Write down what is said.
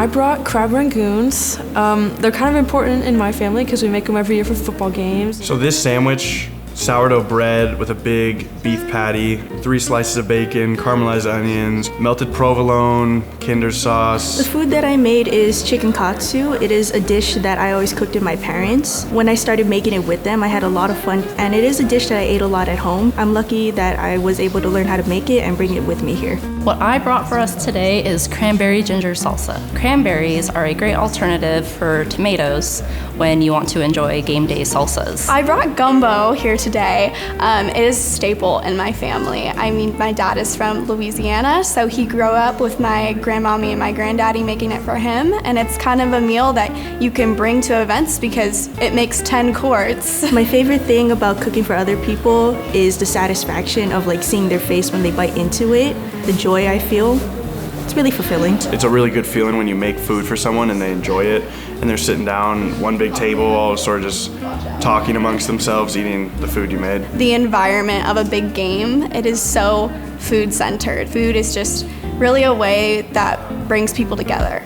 I brought crab rangoons. They're kind of important in my family because we make them every year for football games. So this sandwich, sourdough bread with a big beef patty, 3 slices of bacon, caramelized onions, melted provolone, Kinder sauce. The food that I made is chicken katsu. It is a dish that I always cooked with my parents. When I started making it with them, I had a lot of fun, and it is a dish that I ate a lot at home. I'm lucky that I was able to learn how to make it and bring it with me here. What I brought for us today is cranberry ginger salsa. Cranberries are a great alternative for tomatoes when you want to enjoy game day salsas. I brought gumbo here today. It is a staple in my family. I mean, my dad is from Louisiana, so he grew up with my grandmommy and my granddaddy making it for him, and it's kind of a meal that you can bring to events because it makes 10 quarts. My favorite thing about cooking for other people is the satisfaction of like seeing their face when they bite into it, the joy I feel. It's really fulfilling. It's a really good feeling when you make food for someone and they enjoy it and they're sitting down, one big table, all sort of just talking amongst themselves, eating the food you made. The environment of a big game, it is so food-centered. Food is just really a way that brings people together.